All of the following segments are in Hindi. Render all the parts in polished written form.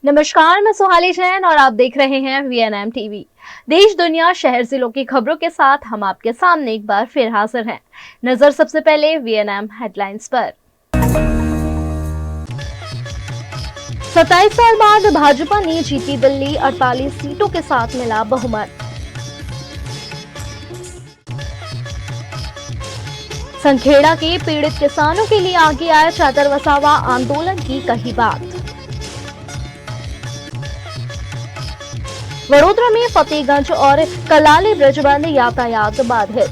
नमस्कार, मैं सुहाली जैन और आप देख रहे हैं VNM टीवी। देश दुनिया शहर जिलों की खबरों के साथ हम आपके सामने एक बार फिर हाजिर हैं। नजर सबसे पहले VNM हेडलाइंस पर। 27 साल बाद भाजपा ने जीती दिल्ली, 48 सीटों के साथ मिला बहुमत। संखेड़ा के पीड़ित किसानों के लिए आगे आया चादर वसावा आंदोलन की कही बात। वडोदरा में फतेहगंज और कलाली ब्रिज बंद, यातायात बाधित।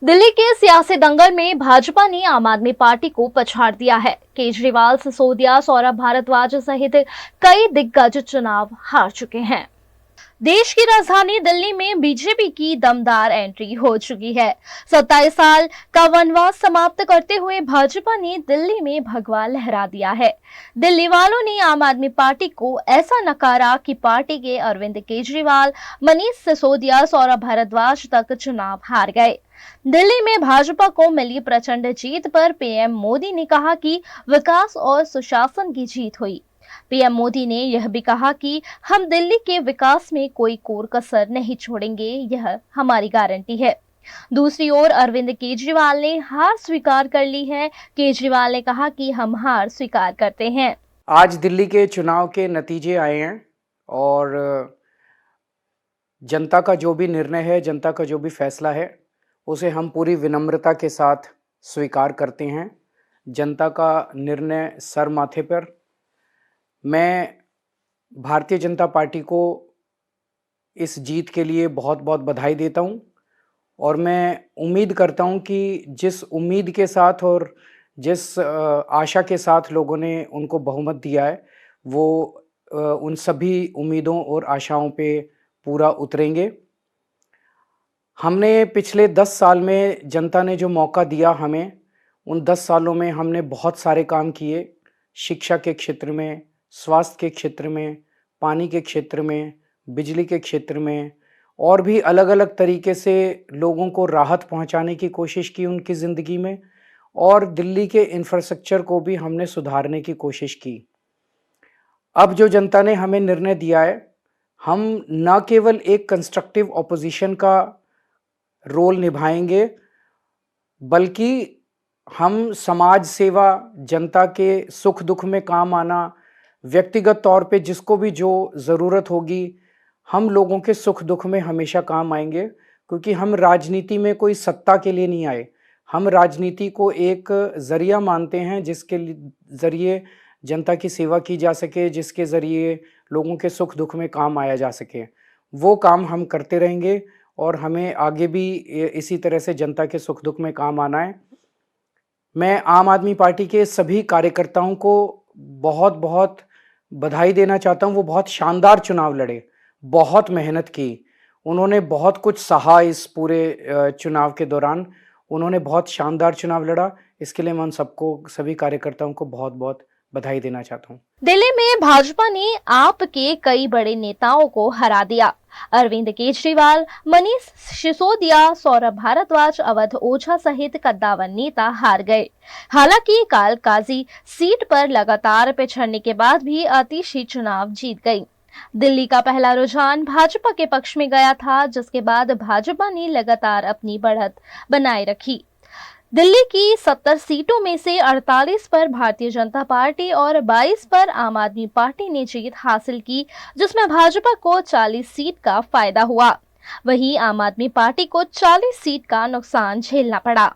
दिल्ली के सियासी दंगल में भाजपा ने आम आदमी पार्टी को पछाड़ दिया है। केजरीवाल, सिसोदिया, सौरभ भारद्वाज सहित कई दिग्गज चुनाव हार चुके हैं। देश की राजधानी दिल्ली में बीजेपी की दमदार एंट्री हो चुकी है। 27 साल का वनवास समाप्त करते हुए भाजपा ने दिल्ली में भगवा लहरा दिया है। दिल्ली वालों ने आम आदमी पार्टी को ऐसा नकारा कि पार्टी के अरविंद केजरीवाल, मनीष सिसोदिया, सौरभ भारद्वाज तक चुनाव हार गए। दिल्ली में भाजपा को मिली प्रचंड जीत पर पीएम मोदी ने कहा कि विकास और सुशासन की जीत हुई। पीएम मोदी ने यह भी कहा कि हम दिल्ली के विकास में कोई कोर कसर नहीं छोड़ेंगे, यह हमारी गारंटी है। दूसरी ओर अरविंद केजरीवाल ने हार स्वीकार कर ली है। केजरीवाल ने कहा कि हम हार स्वीकार करते हैं। आज दिल्ली के चुनाव के नतीजे आए हैं और जनता का जो भी निर्णय है, जनता का जो भी फैसला है, उसे हम पूरी विनम्रता के साथ स्वीकार करते हैं। जनता का निर्णय सर माथे पर। मैं भारतीय जनता पार्टी को इस जीत के लिए बहुत बहुत बधाई देता हूं और मैं उम्मीद करता हूं कि जिस उम्मीद के साथ और जिस आशा के साथ लोगों ने उनको बहुमत दिया है, वो उन सभी उम्मीदों और आशाओं पे पूरा उतरेंगे। हमने पिछले 10 साल में जनता ने जो मौका दिया हमें, उन 10 सालों में हमने बहुत सारे काम किए। शिक्षा के क्षेत्र में, स्वास्थ्य के क्षेत्र में, पानी के क्षेत्र में, बिजली के क्षेत्र में और भी अलग अलग तरीके से लोगों को राहत पहुंचाने की कोशिश की उनकी ज़िंदगी में, और दिल्ली के इंफ्रास्ट्रक्चर को भी हमने सुधारने की कोशिश की। अब जो जनता ने हमें निर्णय दिया है, हम न केवल एक कंस्ट्रक्टिव ऑपोजिशन का रोल निभाएंगे, बल्कि हम समाज सेवा, जनता के सुख दुख में काम आना, व्यक्तिगत तौर पे जिसको भी जो ज़रूरत होगी, हम लोगों के सुख दुख में हमेशा काम आएंगे। क्योंकि हम राजनीति में कोई सत्ता के लिए नहीं आए, हम राजनीति को एक ज़रिया मानते हैं जिसके ज़रिए जनता की सेवा की जा सके, जिसके ज़रिए लोगों के सुख दुख में काम आया जा सके। वो काम हम करते रहेंगे और हमें आगे भी इसी तरह से जनता के सुख दुख में काम आना है। मैं आम आदमी पार्टी के सभी कार्यकर्ताओं को बहुत बहुत बधाई देना चाहता हूं। वो बहुत शानदार चुनाव लड़े, बहुत मेहनत की, उन्होंने बहुत कुछ सहा। इस पूरे चुनाव के दौरान उन्होंने बहुत शानदार चुनाव लड़ा। इसके लिए मैं उन सबको, सभी कार्यकर्ताओं को बहुत बहुत बधाई देना चाहता हूं। दिल्ली में भाजपा ने आप के कई बड़े नेताओं को हरा दिया। अरविंद केजरीवाल, मनीष सिसोदिया, सौरभ भारद्वाज, अवध ओझा सहित कद्दावर नेता हार गए। हालांकि कालकाजी सीट पर लगातार पिछड़ने के बाद भी आतिशी चुनाव जीत गई। दिल्ली का पहला रुझान भाजपा के पक्ष में गया था, जिसके बाद भाजपा ने लगातार अपनी बढ़त बनाए रखी। दिल्ली की 70 सीटों में से 48 पर भारतीय जनता पार्टी और 22 पर आम आदमी पार्टी ने जीत हासिल की, जिसमें भाजपा को 40 सीट का फायदा हुआ। वहीं आम आदमी पार्टी को 40 सीट का नुकसान झेलना पड़ा।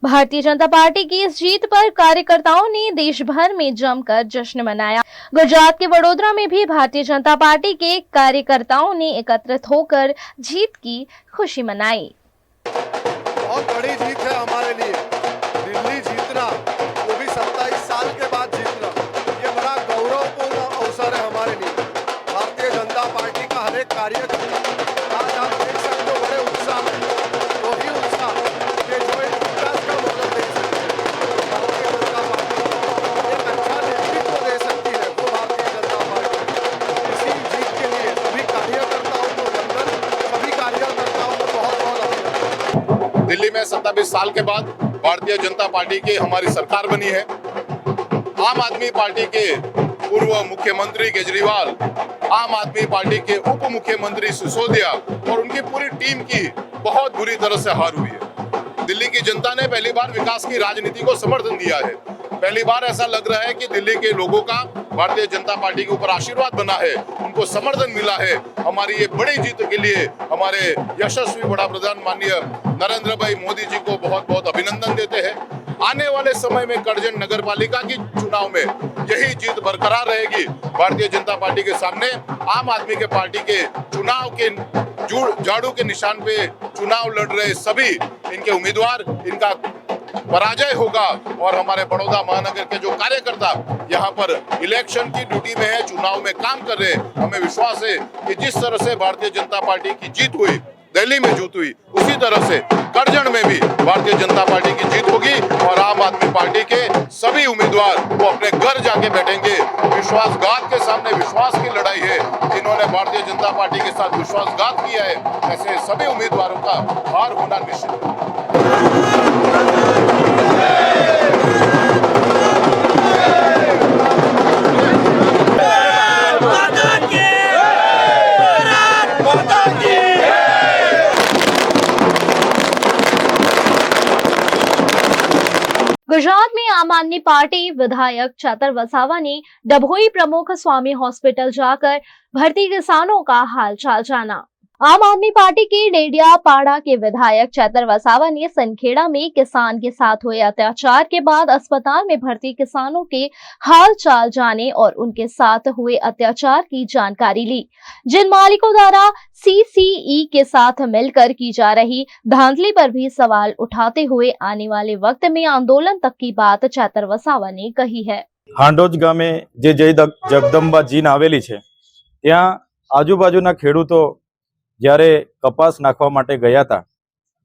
भारतीय जनता पार्टी की इस जीत पर कार्यकर्ताओं ने देश भर में जमकर जश्न मनाया। गुजरात के वडोदरा में भी भारतीय जनता पार्टी के कार्यकर्ताओं ने एकत्रित होकर जीत की खुशी मनाई। बहुत बड़ी जीत है हमारे लिए, दिल्ली जीतना, वो भी 27 साल के बाद जीतना, ये बड़ा गौरवपूर्ण अवसर है हमारे लिए। भारतीय जनता पार्टी का हर एक कार्यकर्ता आज आप देख सकते हो, बड़े उत्साह में, वही उत्साह के जो एक विकास का मतलब दे सकते हैं। भारतीय जनता पार्टी एक अच्छा नेतृत्व दे सकती है, वो भारतीय जनता पार्टी। इसी जीत के लिए सभी कार्यकर्ताओं को वंदन, सभी कार्यकर्ताओं को बहुत बहुत अभिनंदन। दिल्ली में 27 साल के बाद भारतीय जनता पार्टी की हमारी सरकार बनी है। आम आदमी पार्टी के पूर्व मुख्यमंत्री केजरीवाल, आम आदमी पार्टी के उप मुख्यमंत्री सिसोदिया और उनकी पूरी टीम की बहुत बुरी तरह से हार हुई है। दिल्ली की जनता ने पहली बार विकास की राजनीति को समर्थन दिया है। पहली बार ऐसा लग रहा है कि दिल्ली के लोगों का भारतीय जनता पार्टी के ऊपर आशीर्वाद बना है, उनको समर्थन मिला है। हमारी ये बड़ी जीत के लिए हमारे यशस्वी बड़ा प्रधान माननीय नरेंद्र भाई मोदी जी को बहुत बहुत अभिनंदन देते हैं। आने वाले समय में करजन नगर पालिका की चुनाव में यही जीत बरकरार रहेगी। भारतीय जनता पार्टी के सामने आम आदमी के पार्टी के चुनाव के झाड़ू के निशान पे चुनाव लड़ रहे सभी इनके उम्मीदवार, इनका पराजय होगा। और हमारे बड़ौदा महानगर के जो कार्यकर्ता यहाँ पर इलेक्शन की ड्यूटी में है, चुनाव में काम कर रहे हैं, हमें विश्वास है कि जिस तरह से भारतीय जनता पार्टी की जीत हुई, दिल्ली में जीत हुई, उसी तरह से करजन में भी भारतीय जनता पार्टी की जीत होगी और आम आदमी पार्टी के सभी उम्मीदवार वो अपने घर जाके बैठेंगे। विश्वासघात के सामने विश्वास की लड़ाई है। जिन्होंने भारतीय जनता पार्टी के साथ विश्वासघात किया है, ऐसे सभी उम्मीदवारों का हार होना निश्चित है। गुजरात में आम आदमी पार्टी विधायक चतर वसावा ने डभोई प्रमुख स्वामी हॉस्पिटल जाकर भर्ती किसानों का हालचाल जाना। आम आदमी पार्टी के डेडियापाड़ा के विधायक चतर वसावा ने सनखेड़ा में किसान के साथ हुए अत्याचार के बाद अस्पताल में भर्ती किसानों के हाल चाल जाने और उनके साथ हुए अत्याचार की जानकारी ली, जिन मालिकों द्वारा सीसीई के साथ मिलकर की जा रही धांधली पर भी सवाल उठाते हुए आने वाले वक्त में आंदोलन तक की बात चतर वसावा ने कही है। हांडोज गामे जे जय जगदंबा जीन आवेली छे, त्यां आजुबाजुना खेडूतो જ્યારે કપાસ નાખવા માટે ગયા હતા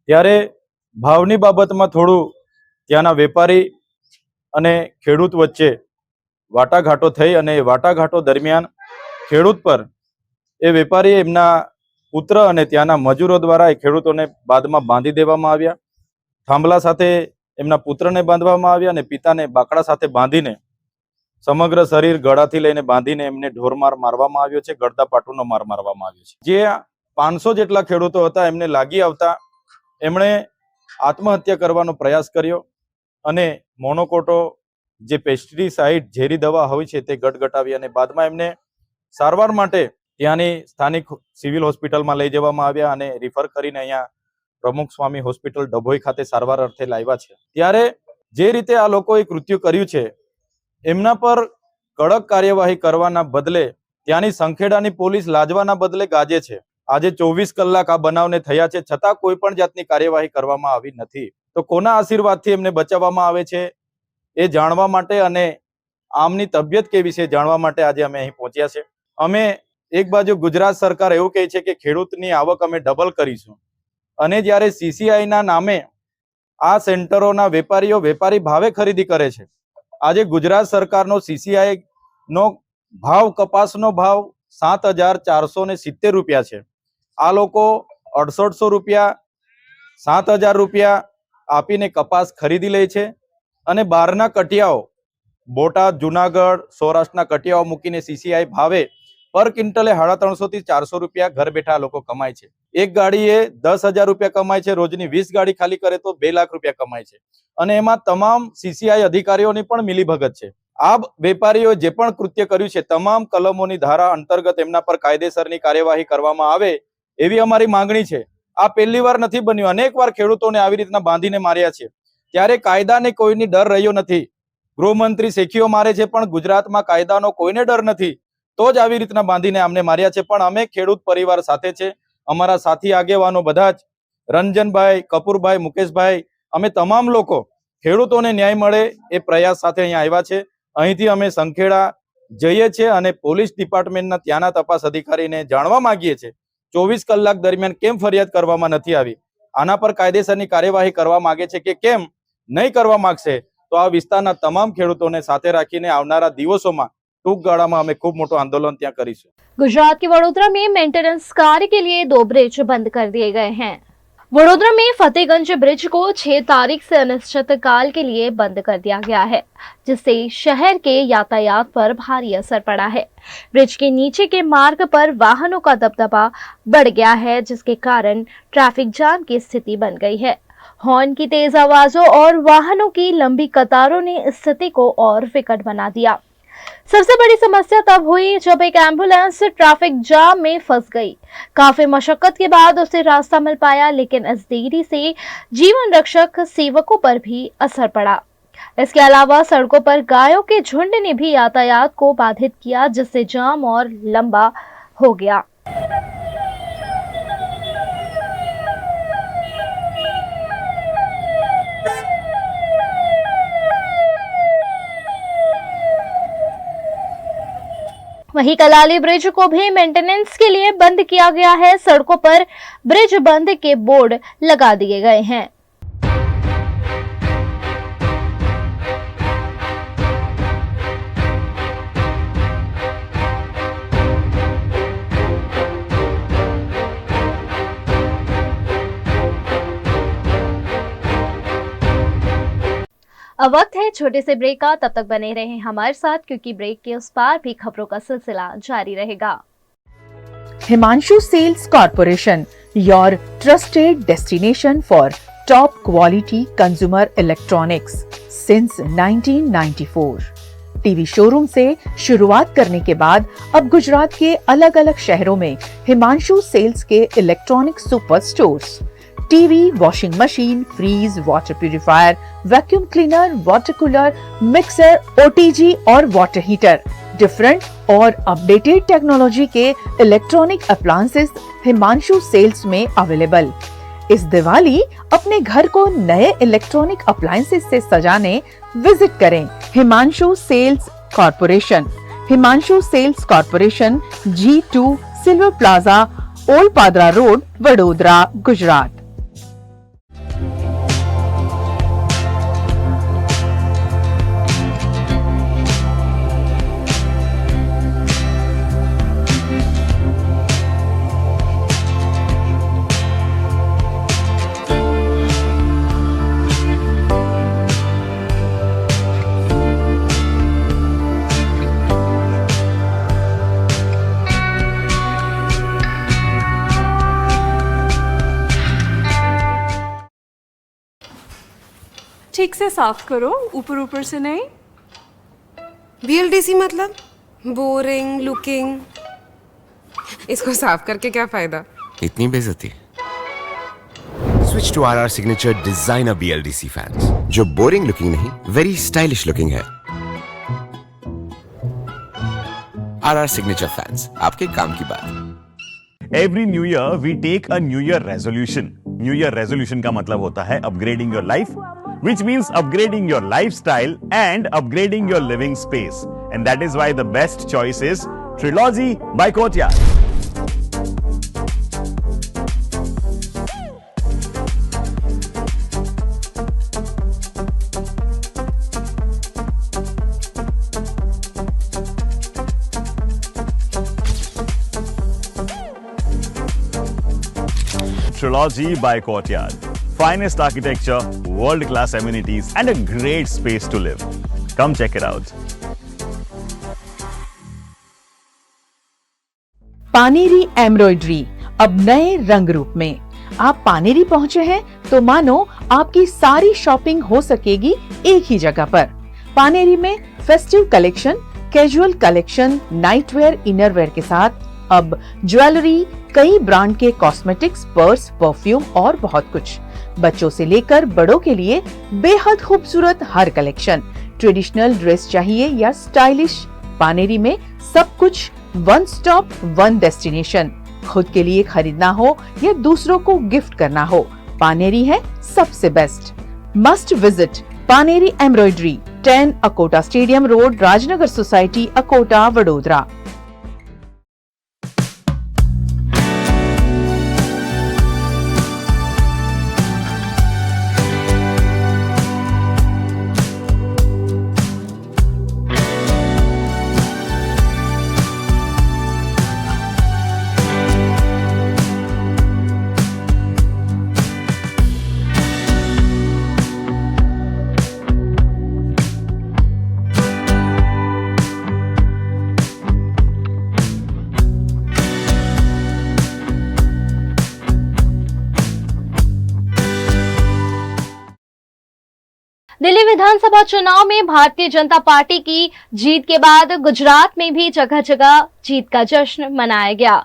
ત્યારે ભાવની બાબતમાં થોડું ત્યાંના વેપારી અને ખેડૂત વચ્ચે વાટાઘાટો થઈ અને વાટાઘાટો દરમિયાન ખેડૂત પર એ વેપારી એમના પુત્ર અને ત્યાંના મજૂરો દ્વારા એ ખેડૂતોને બાદમાં બાંધી દેવામાં આવ્યા। થાંભલા સાથે એમના પુત્રને બાંધવામાં આવ્યા અને પિતાને બાકડા સાથે બાંધીને સમગ્ર શરીર ગળાથી લઈને બાંધીને એમને ઢોરમાર મારવામાં આવ્યો છે, ગળદાપાટુનો માર મારવામાં આવ્યો છે। જે 500 જેટલા ખેડૂતો હતા એમને લાગી આવતા એમણે આત્મહત્યા કરવાનો પ્રયાસ કર્યો અને મોનોકોટો જે પેસ્ટિસાઇડ ઝેરી દવા હોય છે તે ગટગટાવી અને બાદમાં એમને સારવાર માટે ત્યાંની સ્થાનિક સિવિલ હોસ્પિટલમાં લઈ જવામાં આવ્યા અને રિફર કરીને અહીંયા પ્રમુખ સ્વામી હોસ્પિટલ ડભોઈ ખાતે સારવાર અર્થે લાવ્યા છે। ત્યારે જે રીતે આ લોકોએ કૃત્ય કર્યું છે એમના પર કડક કાર્યવાહી કરવાના બદલે ત્યાંની સંખેડાની પોલીસ લાજવાના બદલે ગાજે છે। આજે 24 કલાક આ બનાવને થયા છે છતાં કોઈ પણ જાતની કાર્યવાહી કરવામાં આવી નથી। તો કોના આશીર્વાદથી એમને બચાવવામાં આવે છે એ જાણવા માટે અને આમની તબિયત કેવી છે જાણવા માટે આજે અમે અહીં પહોંચ્યા છે। અમે એક બાજુ ગુજરાત સરકાર એવું કહે છે કે ખેડૂતની આવક અમે ડબલ કરીશું અને જ્યારે સીસીઆઈ ના નામે આ સેન્ટરોના વેપારીઓ વેપારી ભાવે ખરીદી કરે છે। આજે ગુજરાત સરકારનો સીસીઆઈ નો ભાવ કપાસનો ભાવ 7,470 રૂપિયા છે। આ લોકો 6800 રૂપિયા 7,000 રૂપિયા આપીને કપાસ ખરીદી લે છે અને બહારના કટિયાઓ બોટાદ જુનાગઢ સૌરાષ્ટ્રના કટિયાઓ મૂકીને સીસીઆઈ ભાવે પર ક્વિન્ટલે 350 થી 400 રૂપિયા ઘર બેઠા લોકો કમાય છે। એક ગાડીએ 10,000 રૂપિયા કમાય છે, રોજની 20 ગાડી ખાલી કરે તો 2 લાખ રૂપિયા કમાય છે અને એમાં તમામ સીસીઆઈ અધિકારીઓની પણ મિલીભગત છે। આ વેપારીઓ જે પણ કૃત્ય કર્યું છે તમામ કલમોની ધારા અંતર્ગત એમના પર કાયદેસરની કાર્યવાહી કરવામાં આવે એવી અમારી માંગણી છે। આ પહેલી વાર નથી બન્યું, અનેક વાર ખેડૂતોને આવી રીતના બાંધીને માર્યા છે ત્યારે કાયદાને કોઈની ડર રહ્યો નથી। ગૃહમંત્રી શેખીઓ મારે છે પણ ગુજરાતમાં કાયદાનો કોઈને ડર નથી, તો જ આવી રીતના બાંધીને અમને માર્યા છે। પણ અમે ખેડૂત પરિવાર સાથે છે, અમારા સાથી આગેવાનો બધા જ રંજનભાઈ, કપૂરભાઈ, મુકેશભાઈ, અમે તમામ લોકો ખેડૂતોને ન્યાય મળે એ પ્રયાસ સાથે અહીંયા આવ્યા છે। અહીંથી અમે સંખેડા જઈએ છીએ અને પોલીસ ડિપાર્ટમેન્ટના ત્યાંના તપાસ અધિકારીને જાણવા માંગીએ છીએ 24 કલાક દરમિયાન કેમ ફરિયાદ કરવામાં નથી આવી, આના પર કાયદેસરની કાર્યવાહી કરવા માંગે છે કે કેમ નહીં કરવા માંગશે તો આ વિસ્તારના તમામ ખેડૂતોને સાથે રાખીને આવનારા દિવસોમાં टूंक गाड़ा में हमें खूब मोटो आंदोलन ત્યાં કરીશું। गुजरात के वडोदरा में मेंटेनेंस कार्य के लिए 2 ब्रिज बंद कर दिए गए हैं। वडोदरा में फतेहगंज ब्रिज को 6 तारीख से अनिश्चितकाल के लिए बंद कर दिया गया है, जिससे शहर के यातायात पर भारी असर पड़ा है। ब्रिज के नीचे के मार्ग पर वाहनों का दबदबा बढ़ गया है, जिसके कारण ट्रैफिक जाम की स्थिति बन गई है। हॉर्न की तेज आवाजों और वाहनों की लंबी कतारों ने स्थिति को और विकट बना दिया। सबसे बड़ी समस्या तब हुई जब एक एम्बुलेंस ट्रैफिक जाम में फंस गई। काफी मशक्कत के बाद उसे रास्ता मिल पाया, लेकिन इस देरी से जीवन रक्षक सेवकों पर भी असर पड़ा। इसके अलावा सड़कों पर गायों के झुंड ने भी यातायात को बाधित किया, जिससे जाम और लंबा हो गया। वहीं कलाली ब्रिज को भी मेंटेनेंस के लिए बंद किया गया है। सड़कों पर ब्रिज बंद के बोर्ड लगा दिए गए हैं। अब वक्त है छोटे से ब्रेक का, तब तक बने रहें हमारे साथ, क्योंकि ब्रेक के उस पार भी खबरों का सिलसिला जारी रहेगा। Himanshu sales corporation, your trusted destination for top quality consumer electronics since 1994। TV showroom से शुरुआत करने के बाद अब गुजरात के अलग अलग शहरों में हिमांशु सेल्स के electronic super stores, TV, washing machine, fridge, water purifier, vacuum cleaner, water cooler, mixer, OTG और वाटर हीटर, डिफरेंट और अपडेटेड टेक्नोलॉजी के इलेक्ट्रॉनिक अप्लायंसेस हिमांशु सेल्स में अवेलेबल। इस दिवाली अपने घर को नए इलेक्ट्रॉनिक अप्लायंसेस से सजाने विजिट करें Himanshu sales corporation. Himanshu sales corporation, G2 silver plaza, old Padra road, Vadodara, Gujarat. ठीक से साफ करो, ऊपर ऊपर से नहीं। VLDC मतलब बोरिंग लुकिंग। इसको साफ करके क्या फायदा? इतनी बेइज्जती। Switch to RR signature designer BLDC fans, जो बोरिंग लुकिंग नहीं, वेरी स्टाइलिश लुकिंग है। RR सिग्नेचर फैंस, आपके काम की बात। Every new year we take a new year resolution. New year resolution का मतलब होता है upgrading your life, which means upgrading your lifestyle and upgrading your living space. And that is why the best choice is Trilogy by Courtyard. Trilogy by Courtyard. Finest architecture, world-class amenities, and a great space to live. Come check it out. Paneri embroidery अब नए रंग रूप में। आप पानेरी पहुंचे हैं तो मानो आपकी सारी शॉपिंग हो सकेगी एक ही जगह पर। पानेरी में festive collection, casual collection, nightwear, innerwear के साथ अब ज्वेलरी, कई ब्रांड के कॉस्मेटिक्स, पर्स, परफ्यूम और बहुत कुछ। बच्चों से लेकर बड़ों के लिए बेहद खूबसूरत हर कलेक्शन। ट्रेडिशनल ड्रेस चाहिए या स्टाइलिश, पानेरी में सब कुछ वन स्टॉप वन डेस्टिनेशन। खुद के लिए खरीदना हो या दूसरों को गिफ्ट करना हो, पानेरी है सबसे best. Must visit Paneri embroidery, 10 Akota stadium road, Rajnagar society, Akota, Vadodara. Delhi विधानसभा चुनाव में भारतीय जनता पार्टी की जीत के बाद गुजरात में भी जगह जगह जीत का जश्न मनाया गया।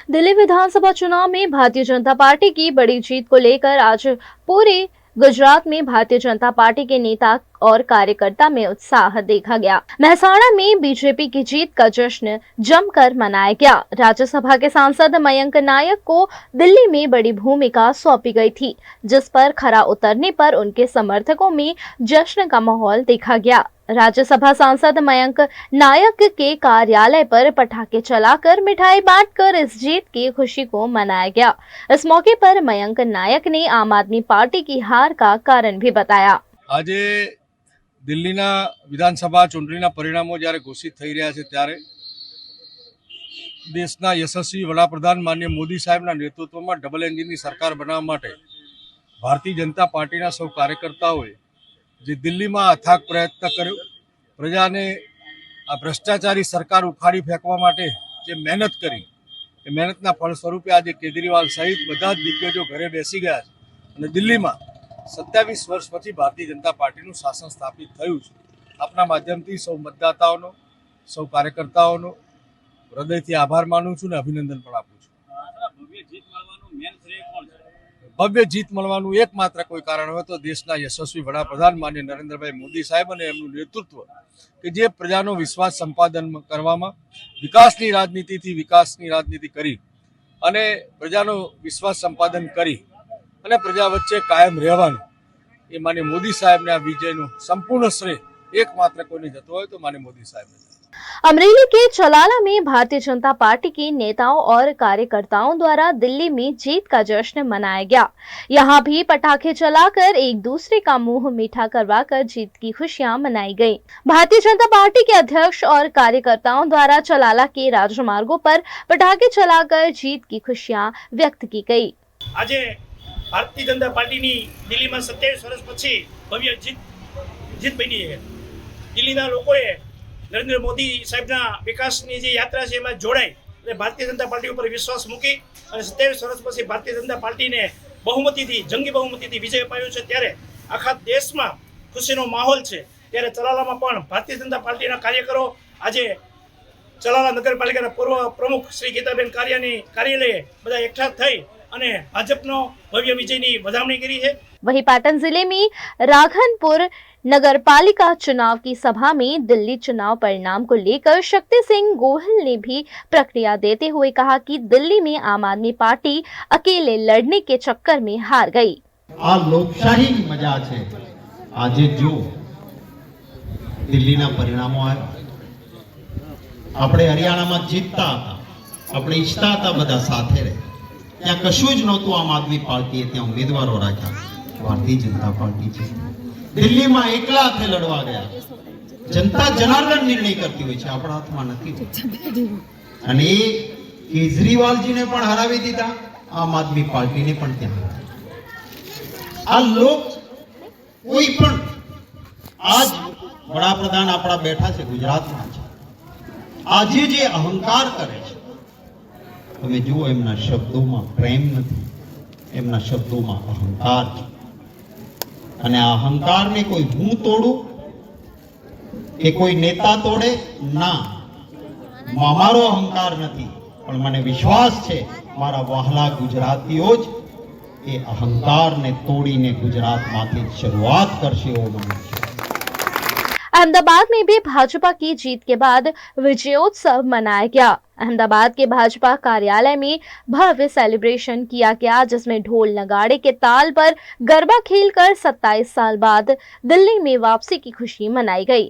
दिल्ली विधानसभा चुनाव में भारतीय जनता पार्टी की बड़ी जीत को लेकर आज पूरे गुजरात में भारतीय जनता पार्टी के नेता और कार्यकर्ता में उत्साह देखा गया। मेहसाणा में बीजेपी की जीत का जश्न जमकर मनाया गया। राज्यसभा के सांसद मयंक नायक को दिल्ली में बड़ी भूमिका सौंपी गई थी, जिस पर खरा उतरने पर उनके समर्थकों में जश्न का माहौल देखा गया। राज्यसभा सांसद मयंक नायक के कार्यालय पर पटाखे चलाकर मिठाई बांटकर इस जीत की खुशी को मनाया गया। इस मौके पर मयंक नायक ने आम आदमी पार्टी की हार का कारण भी बताया। आज दिल्लीना विधानसभा चूंटણીના પરિણામો જ્યારે ઘોષિત થઈ રહ્યા છે ત્યારે દેશના યશસ્વી વડાપ્રધાન માનનીય મોદી સાહેબના નેતૃત્વમાં ડબલ એન્જિનની સરકાર બનાવવા માટે ભારતીય જનતા પાર્ટીના સૌ કાર્યકર્તાઓએ જે દિલ્હીમાં અથાગ પ્રયત્ન કર્યો, પ્રજાને આ ભ્રષ્ટાચારી સરકાર ઉખાડી ફેંકવા માટે જે મહેનત કરી એ મહેનતના ફળ સ્વરૂપે આજે કેજરીવાલ સહિત બધા જ દિગ્ગજો ઘરે બેસી ગયા છે અને દિલ્હીમાં 27 વર્ષ પછી ભારતીય जनता પાર્ટીનું શાસન સ્થાપિત થયું છે। આપના માધ્યમથી સૌ મતદાતાઓનો, સૌ કાર્યકર્તાઓનો હૃદયથી આભાર માનું છું અને અભિનંદન પણ આપું છું। ભવ્ય જીત મળવાનું એકમાત્ર કોઈ કારણ હોય તો દેશના યશસ્વી વડાપ્રધાન માનનીય નરેન્દ્રભાઈ મોદી સાહેબ અને એમનું નેતૃત્વ કે જે પ્રજાનો વિશ્વાસ સંપાદન કરવામાં વિકાસની રાજનીતિ કરી અને પ્રજાનો વિશ્વાસ સંપાદન કરી અને પ્રજા વચ્ચે કાયમ રહેવાનું એ માનનીય મોદી સાહેબને આ વિજયનો સંપૂર્ણ શ્રેય એકમાત્ર કોઈને જતો હોય તો માનનીય મોદી સાહેબને। अमरेली के चलाला में भारतीय जनता पार्टी के नेताओं और कार्यकर्ताओं द्वारा दिल्ली में जीत का जश्न मनाया गया। यहां भी पटाखे चलाकर एक दूसरे का मुंह मीठा करवाकर जीत की खुशियां मनाई गई। भारतीय जनता पार्टी के अध्यक्ष और कार्यकर्ताओं द्वारा चलाला के राजमार्गों पर पटाखे चलाकर जीत की खुशियां व्यक्त की गई। आज भारतीय जनता पार्टी दिल्ली में 27 वर्ष पछी भव्य जीत बनी है। दिल्ली लोग नरेंद्र मोदी साहेबना विकासनी जे यात्रा है एमां जोड़ाई અને ભારતીય જનતા પાર્ટી ઉપર વિશ્વાસ મૂકી અને 27 વર્ષ પછી ભારતીય જનતા પાર્ટીને બહુમતીથી જંગી બહુમતીથી વિજય અપાયો છે ત્યારે આખા દેશમાં ખુશીનો માહોલ છે। ત્યારે ચલાલામાં પણ ભારતીય જનતા પાર્ટીના કાર્યકરો આજે ચલાલા નગરપાલિકાના પૂર્વ પ્રમુખ શ્રી ગીતાબેન કારિયાની કાર્યાલયે બધા એકઠા થઈ અને ભાજપનો ભવ્ય વિજયની વધામણી કરી છે। वहीं पाटन जिले में राघनपुर नगर पालिका चुनाव की सभा में दिल्ली चुनाव परिणाम को लेकर शक्ति सिंह गोहिल ने भी प्रतिक्रिया देते हुए कहा कि दिल्ली में आम आदमी पार्टी अकेले लड़ने के चक्कर में हार गई। आ लोकशाही की मजा है। आज जो दिल्ली ना परिणामों आया, अपने हरियाणा में जीतता था, अपने इच्छता था बधा साथे रहे, त्या कशुं ज नहोतुं। आम आदमी पार्टीए त्या उम्मीदवारों राख्या, भारतीय जनता पार्टी छे दिल्ली में एकला हाथे लड़वा गया। जनता जनार्दन निर्णय करती हुई है, अपना हाथ में नहीं। अने केजरीवाल जी ने पण हरावी दीधा, आम आदमी पार्टी ने पण त्यां हरावी। आ लोग कोई पण आज वडाप्रधान अपना बैठा है गुजरात में, आज जे अहंकार करे छे તમે જુઓ એમના શબ્દોમાં પ્રેમ નથી, એમના શબ્દોમાં અહંકાર છે। અને આ અહંકારને કોઈ હું તોડું કે કોઈ નેતા તોડે ના, મારો અહંકાર નથી પણ મને વિશ્વાસ છે મારા વહાલા ગુજરાતીઓ જ એ અહંકારને તોડીને ગુજરાતમાંથી શરૂઆત કરશે એવો મને છે। अहमदाबाद में भी भाजपा की जीत के बाद विजयोत्सव मनाया गया। अहमदाबाद के भाजपा कार्यालय में भव्य सेलिब्रेशन किया गया, जिसमें ढोल नगाड़े के ताल पर गरबा खेलकर 27 साल बाद दिल्ली में वापसी की खुशी मनाई गई।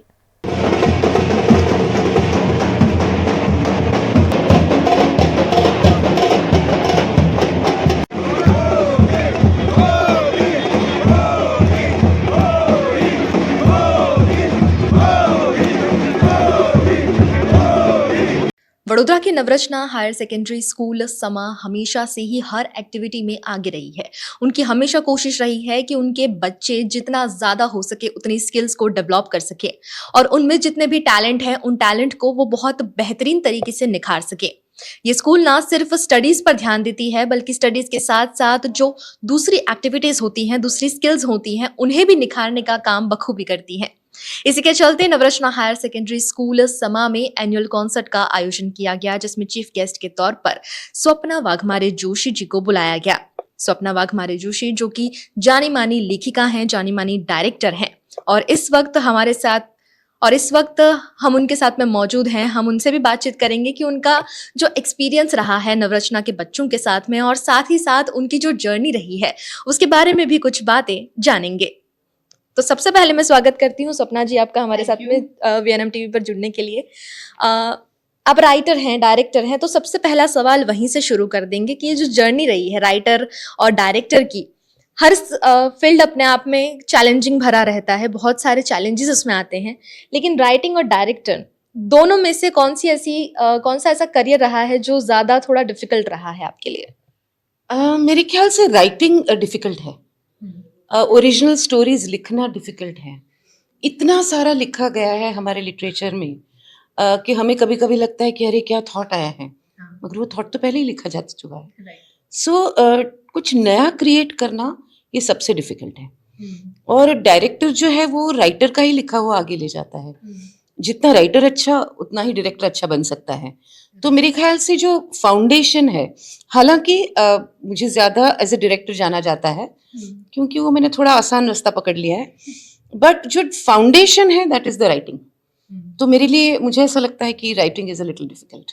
वडोदरा के नवरचना हायर सेकेंडरी स्कूल समा हमेशा से ही हर एक्टिविटी में आगे रही है। उनकी हमेशा कोशिश रही है कि उनके बच्चे जितना ज़्यादा हो सके उतनी स्किल्स को डेवलप कर सके और उनमें जितने भी टैलेंट हैं उन टैलेंट को वो बहुत बेहतरीन तरीके से निखार सके। ये स्कूल ना सिर्फ स्टडीज पर ध्यान देती है बल्कि स्टडीज के साथ साथ जो दूसरी एक्टिविटीज होती हैं, दूसरी स्किल्स होती हैं, उन्हें भी निखारने का काम बखूबी करती है। इसी के चलते नवरचना हायर सेकेंडरी स्कूल समा में एनुअल कॉन्सर्ट का आयोजन किया गया, जिसमें चीफ गेस्ट के तौर पर स्वप्ना वाघमारे जोशी जी को बुलाया गया। स्वप्ना वाघमारे जोशी जो कि जानी मानी लेखिका हैं, जानी मानी डायरेक्टर हैं और इस वक्त हम उनके साथ में मौजूद हैं। हम उनसे भी बातचीत करेंगे कि उनका जो एक्सपीरियंस रहा है नवरचना के बच्चों के साथ में और साथ ही साथ उनकी जो जर्नी रही है उसके बारे में भी कुछ बातें जानेंगे। तो सबसे पहले मैं स्वागत करती हूँ स्वप्ना जी आपका हमारे साथ में वीएनएम टीवी पर जुड़ने के लिए। आप राइटर हैं, डायरेक्टर हैं, तो सबसे पहला सवाल वहीं से शुरू कर देंगे कि ये जो जर्नी रही है राइटर और डायरेक्टर की, हर फील्ड अपने आप में चैलेंजिंग भरा रहता है, बहुत सारे चैलेंजेस उसमें आते हैं, लेकिन राइटिंग और डायरेक्टर दोनों में से कौन सा ऐसा करियर रहा है जो ज़्यादा थोड़ा डिफिकल्ट रहा है आपके लिए? मेरे ख्याल से राइटिंग डिफिकल्ट है, ओरिजिनल स्टोरीज लिखना डिफिकल्ट है। इतना सारा लिखा गया है हमारे लिटरेचर में कि हमें कभी कभी लगता है कि अरे क्या थॉट आया है, मगर वो थॉट तो पहले ही लिखा जा चुका है। सो कुछ नया क्रिएट करना ये सबसे डिफिकल्ट है। और डायरेक्टर जो है वो राइटर का ही लिखा हुआ आगे ले जाता है। जितना राइटर अच्छा उतना ही डायरेक्टर अच्छा बन सकता है। तो मेरे ख्याल से जो फाउंडेशन है, हालांकि मुझे ज़्यादा एज ए डायरेक्टर जाना जाता है क्योंकि वो मैंने थोड़ा आसान रास्ता पकड़ लिया है, बट जो फाउंडेशन है दैट इज द राइटिंग। तो मेरे लिए मुझे ऐसा लगता है कि writing is a little difficult.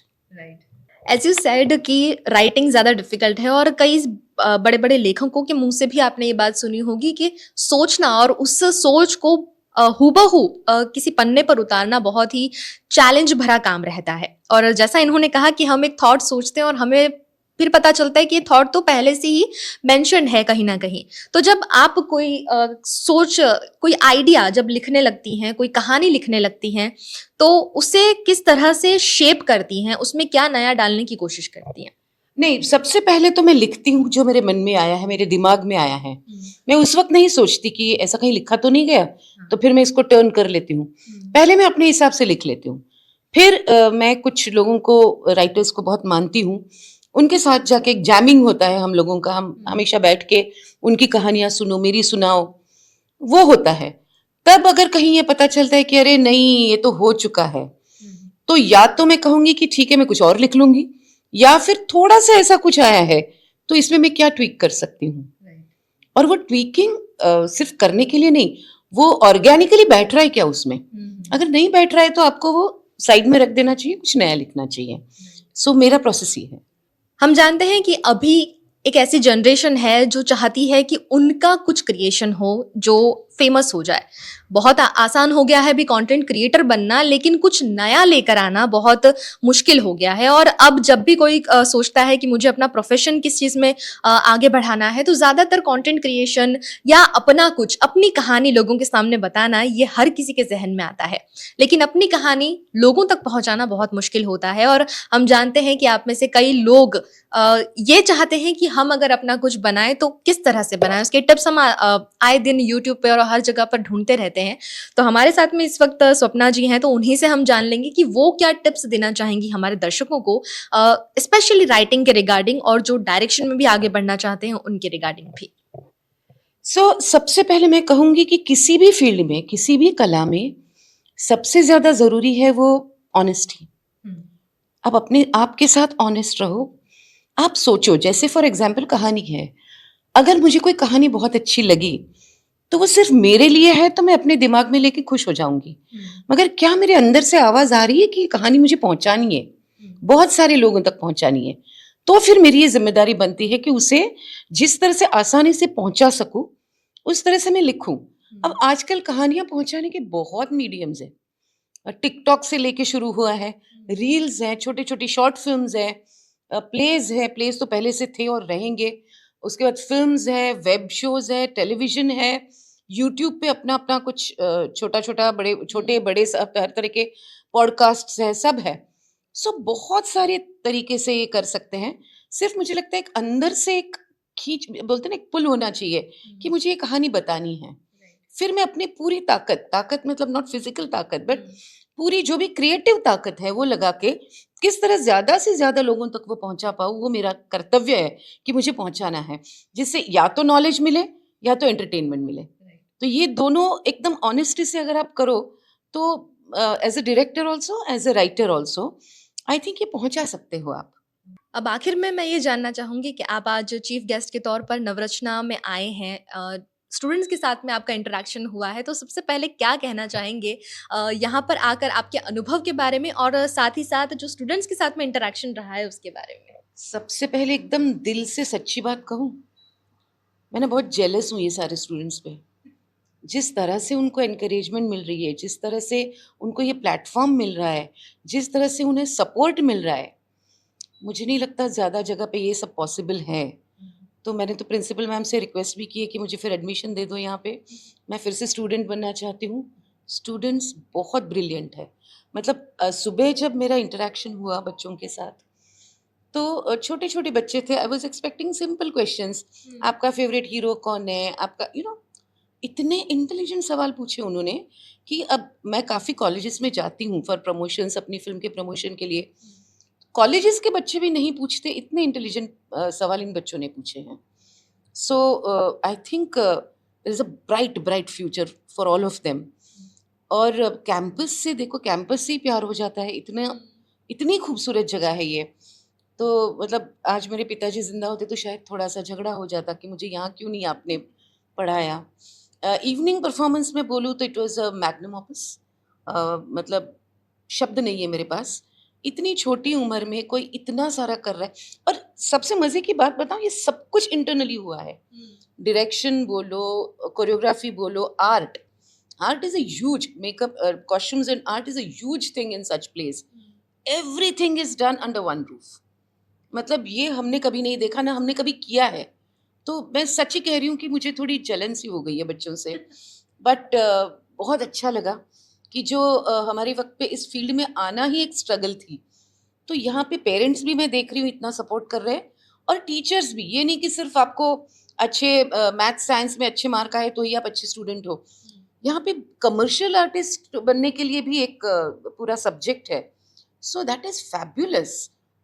As you said कि राइटिंग ज़्यादा डिफिकल्ट है और कई बड़े बड़े लेखकों के मुंह से भी आपने ये बात सुनी होगी कि सोचना और उस सोच को हूबहू किसी पन्ने पर उतारना बहुत ही चैलेंज भरा काम रहता है। और जैसा इन्होंने कहा कि हम एक थॉट सोचते हैं और हमें फिर पता चलता है कि ये थॉट तो पहले से ही मेंशन है कहीं ना कहीं। तो जब आप कोई आइडिया जब लिखने लगती हैं, कोई कहानी लिखने लगती हैं, तो उसे किस तरह से शेप करती हैं, उसमें क्या नया डालने की कोशिश करती हैं? नहीं, सबसे पहले तो मैं लिखती हूँ जो मेरे मन में आया है, मेरे दिमाग में आया है। मैं उस वक्त नहीं सोचती कि ऐसा कहीं लिखा तो नहीं गया, तो फिर मैं इसको टर्न कर लेती हूँ। पहले मैं अपने हिसाब से लिख लेती हूँ। फिर मैं कुछ लोगों को, राइटर्स को बहुत मानती हूँ, उनके साथ जाके एक जैमिंग होता है हम लोगों का। हम हमेशा बैठ के उनकी कहानियां सुनो, मेरी सुनाओ, वो होता है। तब अगर कहीं ये पता चलता है कि अरे नहीं ये तो हो चुका है, तो या तो मैं कहूंगी कि ठीक है मैं कुछ और लिख लूंगी, या फिर थोड़ा सा ऐसा कुछ आया है तो इसमें मैं क्या ट्वीक कर सकती हूँ। और वो ट्वीकिंग सिर्फ करने के लिए नहीं, वो ऑर्गेनिकली बैठ रहा है क्या उसमें। अगर नहीं बैठ रहा है तो आपको वो साइड में रख देना चाहिए, कुछ नया लिखना चाहिए। सो मेरा प्रोसेस ही है। हम जानते हैं कि अभी एक ऐसी जनरेशन है जो चाहती है कि उनका कुछ क्रिएशन हो जो फेमस हो जाए। बहुत आसान हो गया है भी कंटेंट क्रिएटर बनना, लेकिन कुछ नया लेकर आना बहुत मुश्किल हो गया है। और अब जब भी कोई सोचता है कि मुझे अपना प्रोफेशन किस चीज़ में आगे बढ़ाना है, तो ज़्यादातर कंटेंट क्रिएशन या अपना कुछ, अपनी कहानी लोगों के सामने बताना, ये हर किसी के जहन में आता है। लेकिन अपनी कहानी लोगों तक पहुंचाना बहुत मुश्किल होता है। और हम जानते हैं कि आप में से कई लोग ये चाहते हैं कि हम अगर अपना कुछ बनाएं तो किस तरह से बनाएं, उसके टिप्स हम आए दिन यूट्यूब पे और हर जगह पर ढूंढते रहते हैं। तो हमारे साथ में इस वक्त स्वप्ना जी हैं, तो उन्हीं से हम जान लेंगे कि वो क्या टिप्स देना चाहेंगी हमारे दर्शकों को, स्पेशली राइटिंग के रिगार्डिंग, और जो डायरेक्शन में भी आगे बढ़ना चाहते हैं उनके रिगार्डिंग भी। सबसे पहले मैं कहूंगी कि किसी भी फील्ड में, किसी भी कला में सबसे ज्यादा जरूरी है वो ऑनेस्टी। आप अपने आप के साथ ऑनेस्ट रहो। आप सोचो, जैसे फॉर एग्जाम्पल कहानी है, अगर मुझे कोई कहानी बहुत अच्छी लगी तो वो सिर्फ मेरे लिए है तो मैं अपने दिमाग में लेके खुश हो जाऊंगी, मगर क्या मेरे अंदर से आवाज आ रही है कि ये कहानी मुझे पहुंचानी है, बहुत सारे लोगों तक पहुंचानी है, तो फिर मेरी ये जिम्मेदारी बनती है कि उसे जिस तरह से आसानी से पहुंचा सकूं उस तरह से मैं लिखूं। अब आजकल कहानियां पहुंचाने के बहुत मीडियम्स है। टिकटॉक से लेके शुरू हुआ है, रील्स हैं, छोटी छोटी शॉर्ट फिल्म्स हैं, प्लेज है, प्लेज तो पहले से थे और रहेंगे, उसके बाद फिल्म्स है, वेब शोज है, टेलीविजन है, यूट्यूब पे अपना अपना कुछ छोटा छोटा छोटे बड़े सब हर तरह के पॉडकास्ट्स हैं, सब है। बहुत सारे तरीके से ये कर सकते हैं। सिर्फ मुझे लगता है एक अंदर से एक खींच, बोलते ना, एक पुल होना चाहिए कि मुझे ये कहानी बतानी है। फिर मैं अपनी पूरी ताकत मतलब नॉट फिजिकल ताकत, बट पूरी जो भी क्रिएटिव ताकत है वो लगा के किस तरह ज़्यादा से ज़्यादा लोगों तक वो पहुंचा पाऊँ, वो मेरा कर्तव्य है कि मुझे पहुंचाना है, जिससे या तो नॉलेज मिले या तो एंटरटेनमेंट मिले। तो ये दोनों एकदम ऑनेस्टी से अगर आप करो तो as a director also, as a writer also, I think ये पहुंचा सकते हो आप। अब आखिर में मैं ये जानना चाहूँगी कि आप आज चीफ गेस्ट के तौर पर नवरचना में आए हैं, स्टूडेंट्स के साथ में आपका इंटरेक्शन हुआ है, तो सबसे पहले क्या कहना चाहेंगे यहाँ पर आकर आपके अनुभव के बारे में, और साथ ही साथ जो स्टूडेंट्स के साथ में इंटरेक्शन रहा है उसके बारे में? सबसे पहले एकदम दिल से सच्ची बात कहूँ, मैंने बहुत जेलस हूँ ये सारे स्टूडेंट्स पे। जिस तरह से उनको एनकरेजमेंट मिल रही है, जिस तरह से उनको ये प्लेटफॉर्म मिल रहा है, जिस तरह से उन्हें सपोर्ट मिल रहा है, मुझे नहीं लगता ज़्यादा जगह पे ये सब पॉसिबल है। तो मैंने तो प्रिंसिपल मैम से रिक्वेस्ट भी की है कि मुझे फिर एडमिशन दे दो यहाँ पे, मैं फिर से स्टूडेंट बनना चाहती हूँ। स्टूडेंट्स बहुत ब्रिलियंट है। मतलब सुबह जब मेरा इंटरेक्शन हुआ बच्चों के साथ, तो छोटे छोटे बच्चे थे। I was expecting simple questions, आपका फेवरेट हीरो कौन है, आपका इतने इंटेलिजेंट सवाल पूछे उन्होंने कि अब मैं काफ़ी कॉलेजेस में जाती हूँ फॉर प्रमोशंस, अपनी फिल्म के प्रमोशन के लिए। कॉलेजेस के बच्चे भी नहीं पूछते, इतने इंटेलिजेंट सवाल इन बच्चों ने पूछे हैं। So I think there is a bright future for all of them. और कैंपस से देखो, कैंपस से ही प्यार हो जाता है। इतनी खूबसूरत जगह है ये। तो मतलब आज मेरे पिताजी जिंदा होते तो शायद थोड़ा सा झगड़ा हो जाता कि मुझे यहाँ क्यों नहीं आपने पढ़ाया। इवनिंग परफॉर्मेंस में बोलूँ तो it was a magnum opus. मतलब शब्द नहीं है मेरे पास। इतनी छोटी उम्र में कोई इतना सारा कर रहा है। और सबसे मज़े की बात बताऊँ, ये सब कुछ इंटरनली हुआ है। डायरेक्शन बोलो, कोरियोग्राफी बोलो, art is a huge, makeup, costumes and art is a huge thing in such place. Everything is done under one roof. मतलब ये हमने कभी नहीं देखा, ना हमने कभी किया है। तो मैं सच ही कह रही हूँ कि मुझे थोड़ी जलन सी हो गई है बच्चों से। बट बहुत अच्छा लगा कि जो हमारे वक्त पे इस फील्ड में आना ही एक स्ट्रगल थी, तो यहाँ पे पेरेंट्स भी मैं देख रही हूँ इतना सपोर्ट कर रहे हैं, और टीचर्स भी। ये नहीं कि सिर्फ आपको अच्छे मैथ साइंस में अच्छे मार्क आए तो ही आप अच्छे स्टूडेंट हो। यहाँ पे कमर्शियल आर्टिस्ट बनने के लिए भी एक पूरा सब्जेक्ट है। So that is fabulous.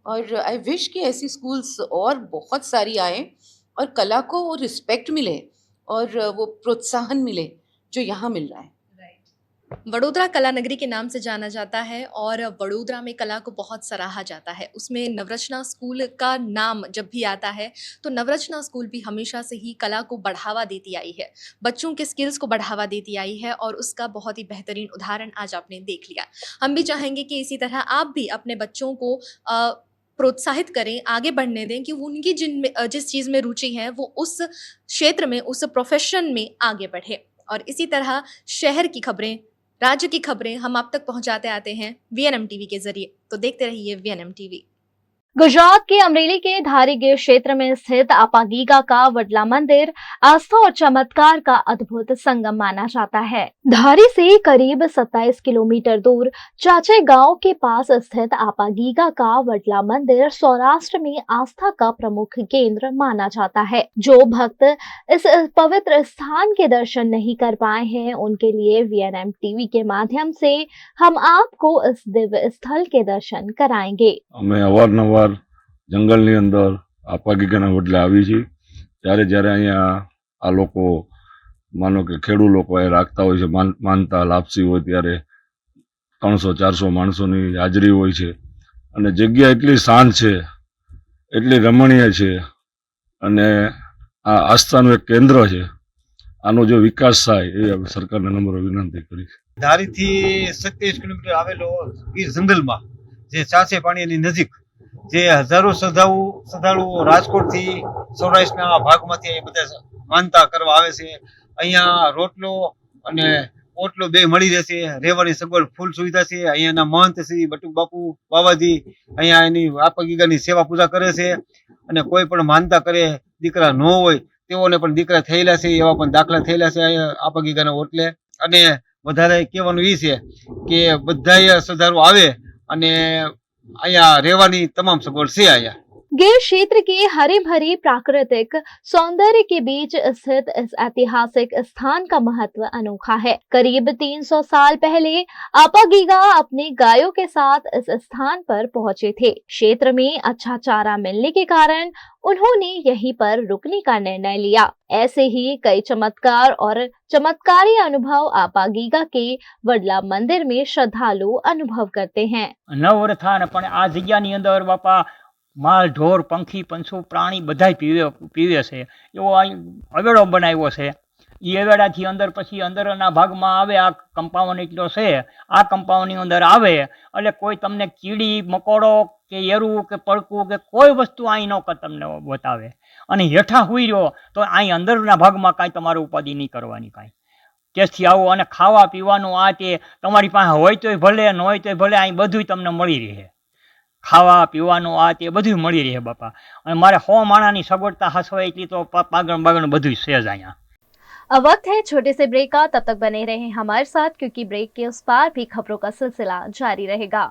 और आई विश कि ऐसी स्कूल्स और बहुत सारी आए और कला को वो रिस्पेक्ट मिले और वो प्रोत्साहन मिले जो यहाँ मिल रहा है। वडोदरा कला नगरी के नाम से जाना जाता है और वडोदरा में कला को बहुत सराहा जाता है। उसमें नवरचना स्कूल का नाम जब भी आता है तो नवरचना स्कूल भी हमेशा से ही कला को बढ़ावा देती आई है, बच्चों के स्किल्स को बढ़ावा देती आई है, और उसका बहुत ही बेहतरीन उदाहरण आज आपने देख लिया। हम भी चाहेंगे कि इसी तरह आप भी अपने बच्चों को प्रोत्साहित करें, आगे बढ़ने दें कि उनकी जिस चीज़ में रुचि है वो उस क्षेत्र में, उस प्रोफेशन में आगे बढ़े। और इसी तरह शहर की खबरें, राज्य की खबरें हम आप तक पहुंचाते आते हैं वीएनएम टीवी के जरिए। तो देखते रहिए वीएनएम टीवी। गुजरात के अमरेली के धारीगीर क्षेत्र में स्थित आपागीगा का वडला मंदिर आस्था और चमत्कार का अद्भुत संगम माना जाता है। धारी से करीब 27 किलोमीटर दूर चाचे गांव के पास स्थित आपागीगा का वडला मंदिर सौराष्ट्र में आस्था का प्रमुख केंद्र माना जाता है। जो भक्त इस पवित्र स्थान के दर्शन नहीं कर पाए हैं, उनके लिए वीएनएम टीवी के माध्यम से हम आपको इस दिव्य स्थल के दर्शन कराएंगे। जंगलની અંદર આપાગીગાના વડલે આવી છે। ત્યારે જ્યારે અહીંયા આ લોકો માનો કે ખેડૂ લોકો એ રાખતા હોય છે, માનતા લાપસી હોય ત્યારે 300-400 માણસોની હાજરી હોય છે અને જગ્યા એટલી શાંત છે, એટલી રમણીય છે અને આ આસ્થાનું એક કેન્દ્ર છે। આનો જો વિકાસ થાય એ સરકારને નમ્ર વિનંતી કરી છે। ધારીથી 27 કિલોમીટર આવેલો ગીર જંગલમાં જે ચાચે પાણીની નજીક જે હજારો શ્રદ્ધાળુઓ રાજકોટથી સૌરાષ્ટ્રના ભાગમાંથી એ બધા માનતા કરવા આવે છે। અહીંયા રોટલો અને ઓટલો બે મળી રહેશે, રહેવાની સગવડ ફૂલ સુવિધા છે। અહીંયાના મહંત શ્રી બટુક બાપુ બાવાજી અહીંયા એની આપાગીગાની સેવા પૂજા કરે છે અને કોઈ પણ માનતા કરે, દીકરા ન હોય તેઓને પણ દીકરા થયેલા છે, એવા પણ દાખલા થયેલા છે અહીંયા આપાગીગાના ઓટલે। અને વધારે કહેવાનું એ છે કે બધાય શ્રદ્ધાળુ આવે અને અહીંયા રહેવાની તમામ સગવડ છે। અહીંયા गिर क्षेत्र के हरे भरे प्राकृतिक सौंदर्य के बीच स्थित इस ऐतिहासिक स्थान का महत्व अनोखा है। करीब 300 साल पहले आपा गीगा अपने गायों के साथ इस स्थान पर पहुंचे थे। क्षेत्र में अच्छा चारा मिलने के कारण उन्होंने यहीं पर रुकने का निर्णय लिया। ऐसे ही कई चमत्कार और चमत्कारी अनुभव आपा गीगा के वडला मंदिर में श्रद्धालु अनुभव करते हैं। નવરથાન પણ આ જગ્યાની અંદર બાપા માલ ઢોર પંખી પંછુ પ્રાણી બધાય પીવે છે એવો અહીં અવેડો બનાવ્યો છે। એ અવેડાથી અંદર પછી અંદરના ભાગમાં આવે આ કમ્પાઉન્ડ એટલો છે આ કમ્પાઉન્ડની અંદર આવે એટલે કોઈ તમને કીડી મકોડો કે એરું કે પડકું કે કોઈ વસ્તુ અહીં ન તમને બતાવે અને હેઠા હુઈ રહ્યો તો અહીં અંદરના ભાગમાં કાંઈ તમારે ઉપાધિ નહીં કરવાની કાંઈ। ત્યાંથી આવો અને ખાવા પીવાનું આ તે તમારી પાસે હોય તોય ભલે ન હોય તોય ભલે અહીં બધું તમને મળી રહે। ખાવા પીવાનું આ તે બધું મળી રહે બાપા। અને મારે 100 માણાની સગવડતા હસવાય એટલી તો પાગણ બાગણ બધું છે જ અહીંયા। अब वक्त है छोटे से ब्रेक का, तब तक बने रहें हमारे साथ क्योंकि ब्रेक के उस पार भी खबरों का सिलसिला जारी रहेगा।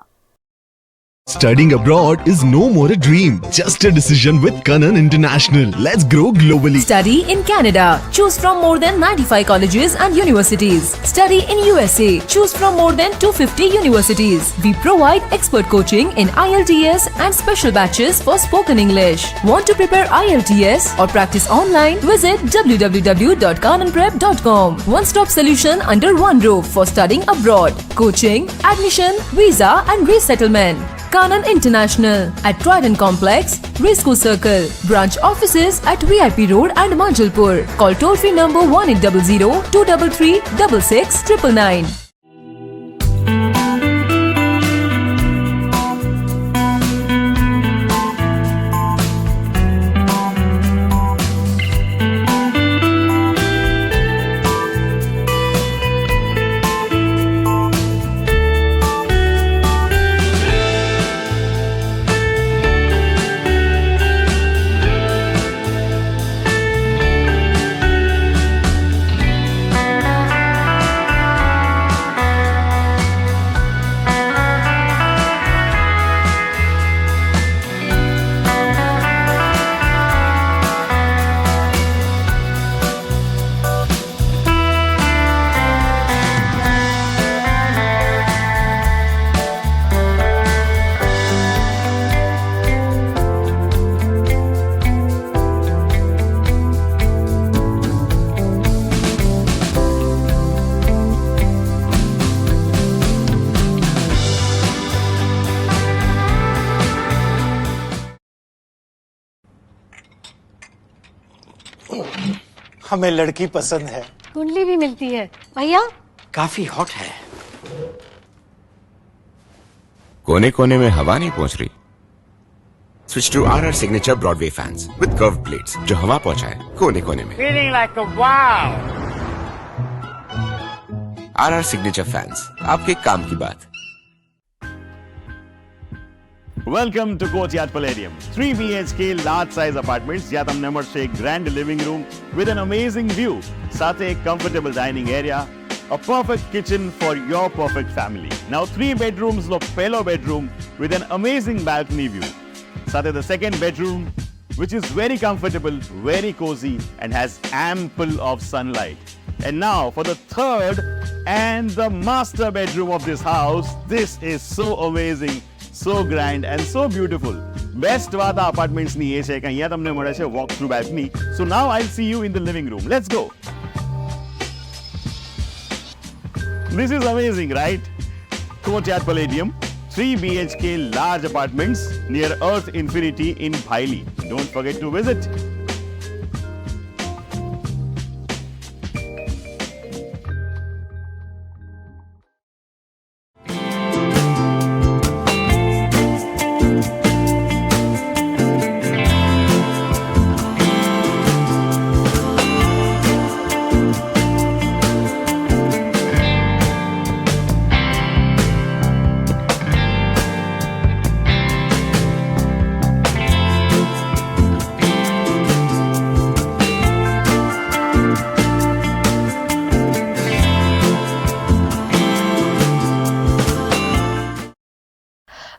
Studying abroad is no more a dream, just a decision with Kanan International. Let's grow globally. Study in Canada. Choose from more than 95 colleges and universities. Study in USA. Choose from more than 250 universities. We provide expert coaching in IELTS and special batches for spoken English. Want to prepare IELTS or practice online? Visit www.kananprep.com. One-stop solution under one roof for studying abroad. Coaching, admission, visa and resettlement. Kanan International at Trident Complex, Risco Circle. Branch offices at VIP Road and Manjalpur. Call toll-free number 1800-233-6699. हमें लड़की पसंद है। कुंडली भी मिलती है भैया। काफी हॉट है। कोने कोने में हवा नहीं पहुंच रही? Switch to RR signature Broadway fans with curve plates जो हवा पहुंचाए कोने कोने में। Feeling like a wow. RR signature fans, आपके काम की बात। Welcome to Courtyard Palladium. 3 BHK large size apartments જ્યાં તમને મળશે એક grand living room with an amazing view, સાથે એક comfortable dining area, a perfect kitchen for your perfect family. Now 3 bedrooms નો પહેલો bedroom with an amazing balcony view. સાથે the second bedroom which is very comfortable, very cozy and has ample of sunlight. And now for the third and the master bedroom of this house. This is so amazing, so grand and so beautiful. Best વાત આ apartments ની એ છે કે અહીંયા તમને મળે છે walk through balcony. So now I'll see you in the living room. Let's go. This is amazing, right? Courtyard Palladium, 3 BHK large apartments near Earth Infinity in Bhaili. Don't forget to visit.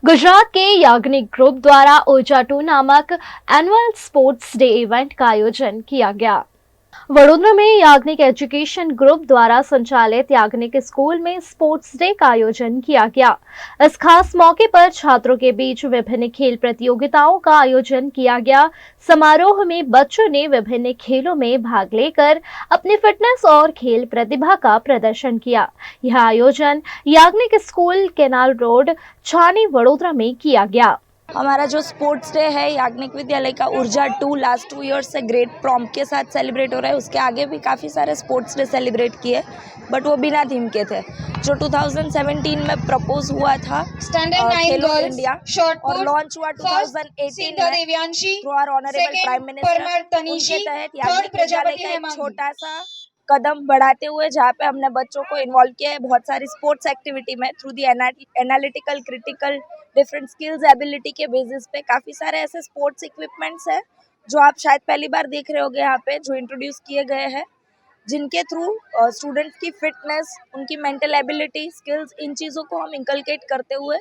Gujarat के याग्निक ग्रुप द्वारा ऊर्जा 2 नामक एनुअल स्पोर्ट्स डे इवेंट का आयोजन किया गया। वडोदरा में याग्निक एजुकेशन ग्रुप द्वारा संचालित याग्निक स्कूल में स्पोर्ट्स डे का आयोजन किया गया। इस खास मौके पर छात्रों के बीच विभिन्न खेल प्रतियोगिताओं का आयोजन किया गया। समारोह में बच्चों ने विभिन्न खेलों में भाग लेकर अपनी फिटनेस और खेल प्रतिभा का प्रदर्शन किया। यह आयोजन याग्निक स्कूल केनाल रोड, छानी, वडोदरा में किया गया। हमारा जो स्पोर्ट्स डे है याग्निक विद्यालय का ऊर्जा 2 लास्ट 2 ईयर्स से ग्रेट प्रॉम्प के साथ सेलिब्रेट हो रहा है। उसके आगे भी काफ़ी सारे स्पोर्ट्स डे सेलिब्रेट किए, बट वो बिना थीम के थे। जो 2017 में प्रपोज हुआ था खेलो इंडिया और लॉन्च हुआ 2018 में through our honourable prime minister, उनके तहत याग्निक विद्यालय का एक छोटा सा कदम बढ़ाते हुए जहाँ पे हमने बच्चों को इन्वॉल्व किया है बहुत सारी स्पोर्ट्स एक्टिविटी में through the analytical, critical, different skills, ability के बेसिस पे काफ़ी सारे ऐसे स्पोर्ट्स इक्विपमेंट्स हैं जो आप शायद पहली बार देख रहे होंगे यहाँ पे, जो इंट्रोड्यूस किए गए हैं, जिनके थ्रू स्टूडेंट्स की फिटनेस, उनकी मेंटल एबिलिटी, स्किल्स, इन चीज़ों को हम इंकलकेट करते हुए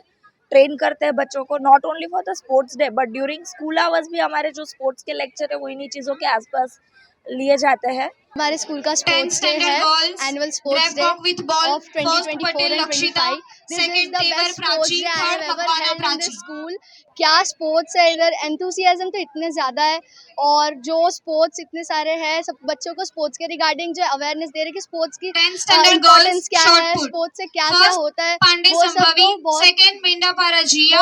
ट्रेन करते हैं बच्चों को, not only for the sports day but during school hours भी हमारे जो स्पोर्ट्स के लेक्चर है वो इन्हीं चीज़ों के आसपास लिए जाते हैं। हमारे स्कूल का स्पोर्ट्स डे है, annual sports day of 2024 and 25। This is the best sports day I have ever held in this school। क्या स्पोर्ट्स है इधर, एंथुसियाज्म तो इतने ज़्यादा है और जो स्पोर्ट्स इतने सारे हैं, सब बच्चों को स्पोर्ट्स के रिगार्डिंग जो अवेयरनेस दे रहे कि स्पोर्ट्स की इम्पोर्टेंस क्या है, स्पोर्ट्स से क्या क्या होता है, वो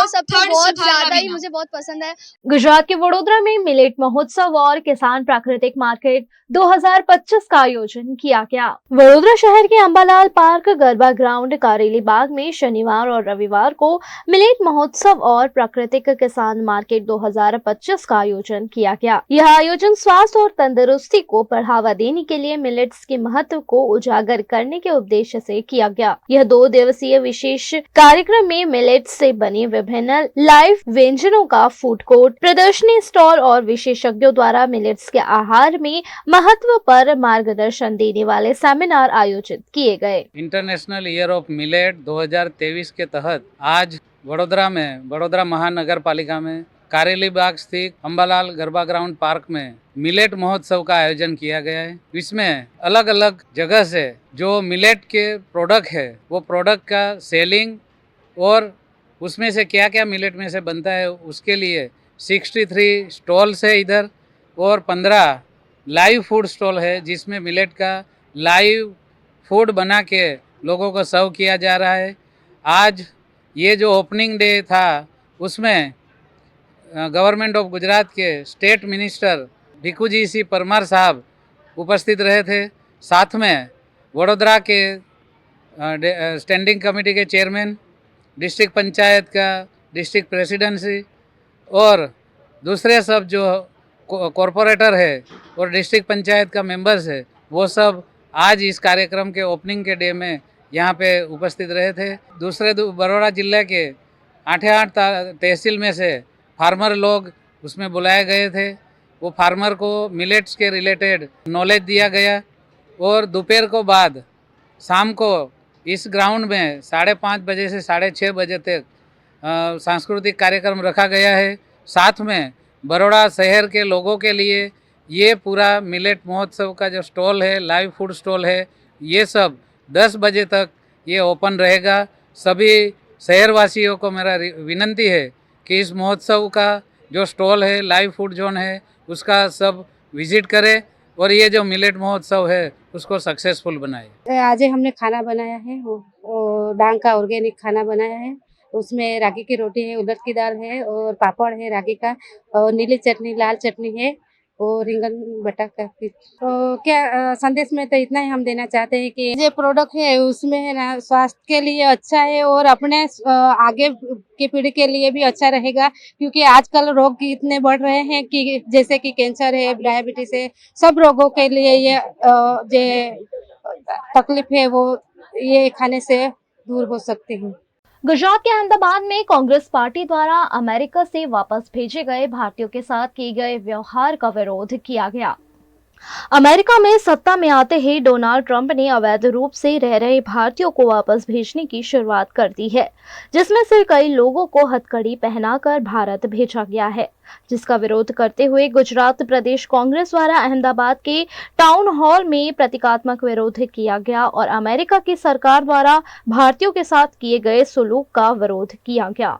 सब बहुत ज़्यादा ही मुझे बहुत पसंद है। गुजरात के वडोदरा में मिलेट महोत्सव और किसान प्राकृतिक मार्केट 2025 का आयोजन किया गया। वडोदरा शहर के अंबालाल पार्क, गरबा ग्राउंड, कारेली बाग में शनिवार और रविवार को मिलेट महोत्सव और प्राकृतिक किसान मार्केट 2025 का आयोजन किया गया। यह आयोजन स्वास्थ्य और तंदुरुस्ती को बढ़ावा देने के लिए मिलेट्स के महत्व को उजागर करने के उद्देश्य से किया गया। यह 2 दिवसीय विशेष कार्यक्रम में मिलेट्स से बने विभिन्न लाइव व्यंजनों का फूड कोर्ट, प्रदर्शनी स्टॉल और विशेषज्ञों द्वारा मिलेट्स के आहार में महत्व पर मार्गदर्शन देने वाले सेमिनार आयोजित किए गए। इंटरनेशनल ईयर ऑफ मिलेट 2023 के तहत आज वडोदरा में, वडोदरा महानगर पालिका में कारेली बाग स्थित अंबालाल गरबा ग्राउंड पार्क में मिलेट महोत्सव का आयोजन किया गया है। इसमें अलग अलग जगह से जो मिलेट के प्रोडक्ट है वो प्रोडक्ट का सेलिंग और उसमें से क्या क्या मिलेट में से बनता है उसके लिए 63 स्टॉल्स है इधर और 15 लाइव फूड स्टॉल है जिसमें मिलेट का लाइव फूड बना के लोगों को सर्व किया जा रहा है। आज ये जो ओपनिंग डे था उसमें गवर्नमेंट ऑफ गुजरात के स्टेट मिनिस्टर भिखूजी सी परमार साहब उपस्थित रहे थे। साथ में वडोदरा के स्टैंडिंग कमेटी के चेयरमैन, डिस्ट्रिक्ट पंचायत का डिस्ट्रिक्ट प्रेसिडेंसी और दूसरे सब जो कॉरपोरेटर है और डिस्ट्रिक्ट पंचायत का मेंबर्स है वो सब आज इस कार्यक्रम के ओपनिंग के डे में यहाँ पे उपस्थित रहे थे। दूसरे बड़ौदा जिले के 8 तहसील में से फार्मर लोग उसमें बुलाए गए थे। वो फार्मर को मिलेट्स के रिलेटेड नॉलेज दिया गया और दोपहर को बाद शाम को इस ग्राउंड में 5:30 बजे से 6:30 बजे तक सांस्कृतिक कार्यक्रम रखा गया है। साथ में बड़ौदा शहर के लोगों के लिए ये पूरा मिलेट महोत्सव का जो स्टॉल है, लाइव फूड स्टॉल है, ये सब 10 बजे तक ये ओपन रहेगा। सभी शहरवासियों को मेरा विनंती है कि इस महोत्सव का जो स्टॉल है, लाइव फूड जोन है, उसका सब विजिट करें और ये जो मिलेट महोत्सव है उसको सक्सेसफुल बनाए। आज हमने खाना बनाया है, वो डांग का ऑर्गेनिक खाना बनाया है। उसमें रागी की रोटी है, उड़द की दाल है और पापड़ है रागी का और नीली चटनी, लाल चटनी है और रिंगन बटाका की। तो क्या संदेश में तो इतना ही हम देना चाहते हैं कि ये प्रोडक्ट है उसमें है ना स्वास्थ्य के लिए अच्छा है और अपने आगे की पीढ़ी के लिए भी अच्छा रहेगा, क्योंकि आजकल रोग इतने बढ़ रहे हैं कि जैसे कि कैंसर है, डायबिटीज है, सब रोगों के लिए ये जो तकलीफ है वो ये खाने से दूर हो सकती है। गुजरात के अहमदाबाद में कांग्रेस पार्टी द्वारा अमेरिका से वापस भेजे गए भारतीयों के साथ किए गए व्यवहार का विरोध किया गया। अमेरिका में सत्ता में आते ही डोनाल्ड ट्रंप ने अवैध रूप से रह रहे भारतीयों को वापस भेजने की शुरुआत कर दी है, जिसमें से कई लोगों को हथकड़ी पहनाकर भारत भेजा गया है, जिसका विरोध करते हुए गुजरात प्रदेश कांग्रेस द्वारा अहमदाबाद के टाउन हॉल में प्रतीकात्मक विरोध किया गया और अमेरिका की सरकार द्वारा भारतीयों के साथ किए गए सुलूक का विरोध किया गया।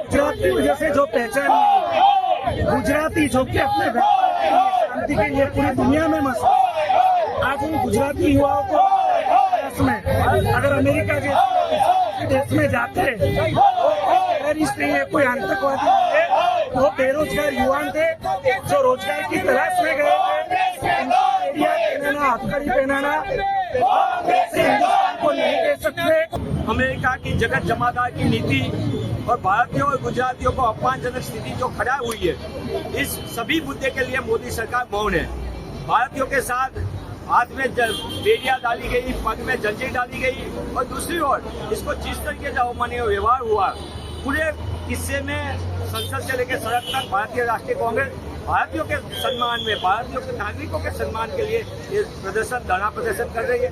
गुजराती जैसे जो पहचान गुजराती जो कि अपने शांति के लिए पूरी दुनिया में मशहूर, आज उन गुजराती युवाओं को में अगर अमेरिका के देश में जाते हैं, टेररिस्ट नहीं है, कोई आतंकवादी नहीं है, वो बेरोजगार युवा थे जो रोजगार की तलाश में गए थे। हथकड़ी पहनाना हिंदुस्तान को नहीं दे सकते। अमेरिका की जगत जमादार की नीति और भारतीयों और गुजरातियों को अपमानजनक स्थिति जो खड़ा हुई है, इस सभी मुद्दे के लिए मोदी सरकार मौन है। भारतीयों के साथ हाथ में बेड़ियां डाली गई, पग में जंजीर डाली गई और दूसरी ओर इसको जिस तरीके से अवमाननीय व्यवहार हुआ, पूरे किस्से में संसद से लेकर सड़क तक भारतीय राष्ट्रीय कांग्रेस भारतीयों के सम्मान में, भारतीयों के नागरिकों के सम्मान के लिए ये प्रदर्शन, धरना प्रदर्शन कर रही है।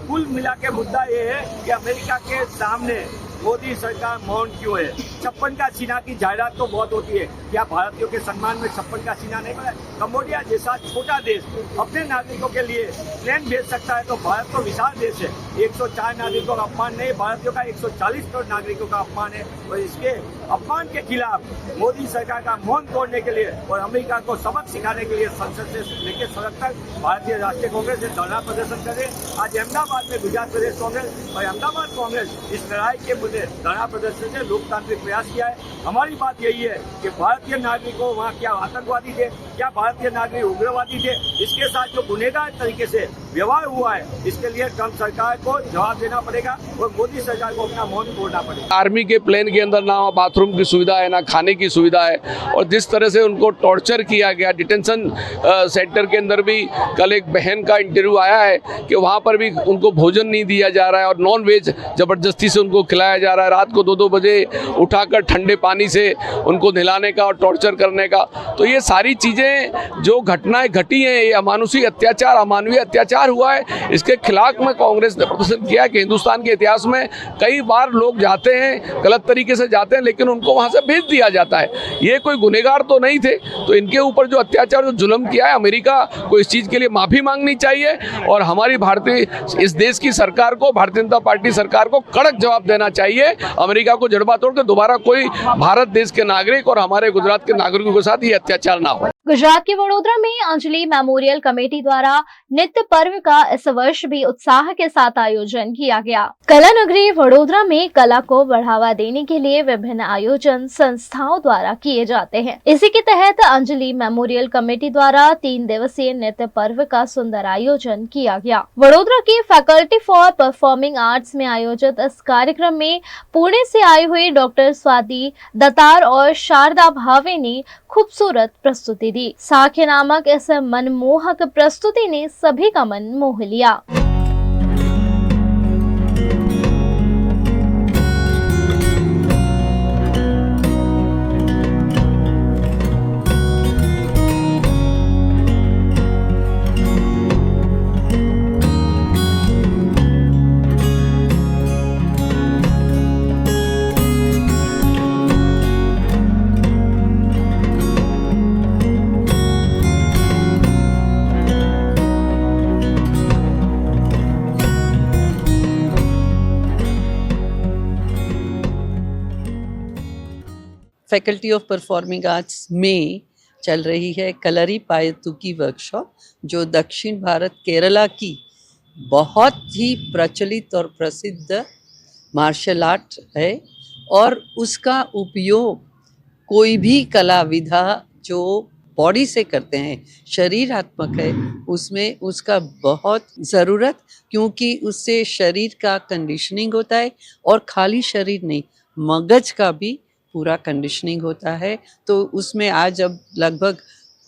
कुल मिला के मुद्दा ये है कि अमेरिका के सामने मोदी सरकार मौन क्यों है। 56 का सीना की जायरात तो बहुत होती है, क्या भारतीयों के सम्मान में 56 का सीना नहीं बना? कंबोडिया जैसा छोटा देश अपने नागरिकों के लिए प्लेन भेज सकता है, तो भारत तो विशाल देश है। 104 नागरिकों का अपमान नहीं, भारतीयों का 140 करोड़ नागरिकों का अपमान है। और इसके अपमान के खिलाफ मोदी सरकार का मौन तोड़ने के लिए और अमेरिका को सबक सिखाने के लिए संसद से लेकर सड़क तक भारतीय राष्ट्रीय कांग्रेस से धरना प्रदर्शन करे। आज अहमदाबाद में गुजरात प्रदेश कांग्रेस और अहमदाबाद कांग्रेस इस लड़ाई के मुद्दे धरना प्रदर्शन से लोकतांत्रिक प्रयास किया है। हमारी बात यही है कि भारतीय नागरिकों वहाँ क्या आतंकवादी थे, क्या भारतीय नागरिक उग्रवादी थे, इसके साथ जो गुनहगार तरीके से व्यवहार हुआ है, इसके लिए ट्रंप सरकार को जवाब देना पड़ेगा और मोदी सरकार को अपना मौन तोड़ना पड़ेगा। आर्मी के प्लेन के अंदर ना बाथरूम की सुविधा है, ना खाने की सुविधा है, और जिस तरह से उनको टॉर्चर किया गया डिटेंशन सेंटर के अंदर भी। कल एक बहन का इंटरव्यू आया है कि वहाँ पर भी उनको भोजन नहीं दिया जा रहा है और नॉन वेज जबरदस्ती से उनको खिलाया जा रहा है। रात को 2-2 बजे उठाकर ठंडे पानी से उनको नहलाने का और टॉर्चर करने का। तो ये सारी चीज़ें जो घटनाएं घटी हैं, ये अमानुषिक अत्याचार, अमानवीय अत्याचार हुआ है। इसके खिलाफ में कांग्रेस ने प्रदर्शन किया कि हिंदुस्तान के इतिहास में कई बार लोग जाते हैं, गलत तरीके से जाते हैं, लेकिन उनको वहाँ से भेज दिया जाता है। ये कोई गुनहगार तो नहीं थे, तो इनके ऊपर जो अत्याचार, जो जुल्म किया है, अमेरिका को इस चीज़ के लिए माफ़ी मांगनी चाहिए और हमारी भारतीय इस देश की सरकार को, भारतीय जनता पार्टी सरकार को कड़क जवाब देना चाहिए। अमेरिका को जड़बा तोड़ के दोबारा कोई भारत देश के नागरिक और हमारे गुजरात के नागरिकों के साथ ये अत्याचार ना हो। गुजरात के वडोदरा में अंजलि मेमोरियल कमेटी द्वारा नित्य पर्व का इस वर्ष भी उत्साह के साथ आयोजन किया गया। कला नगरी वडोदरा में कला को बढ़ावा देने के लिए विभिन्न आयोजन संस्थाओं द्वारा किए जाते हैं। इसी के तहत अंजलि मेमोरियल कमेटी द्वारा 3 दिवसीय नित्य पर्व का सुंदर आयोजन किया गया। वडोदरा की फैकल्टी फॉर परफॉर्मिंग आर्ट्स में आयोजित इस कार्यक्रम में पुणे से आई हुई डॉक्टर स्वाति दत्तार और शारदा भावे ने खूबसूरत प्रस्तुति दी। साख्य नामक इस मनमोहक प्रस्तुति ने सभी का मन मोह लिया। फैकल्टी ऑफ परफॉर्मिंग आर्ट्स में चल रही है कलरी पायतु की वर्कशॉप, जो दक्षिण भारत केरला की बहुत ही प्रचलित और प्रसिद्ध मार्शल आर्ट है और उसका उपयोग कोई भी कला विधा जो बॉडी से करते हैं, शरीरात्मक है, उसमें उसका बहुत ज़रूरत, क्योंकि उससे शरीर का कंडीशनिंग होता है और खाली शरीर नहीं, मगज का भी पूरा कंडीशनिंग होता है। तो उसमें आज अब लगभग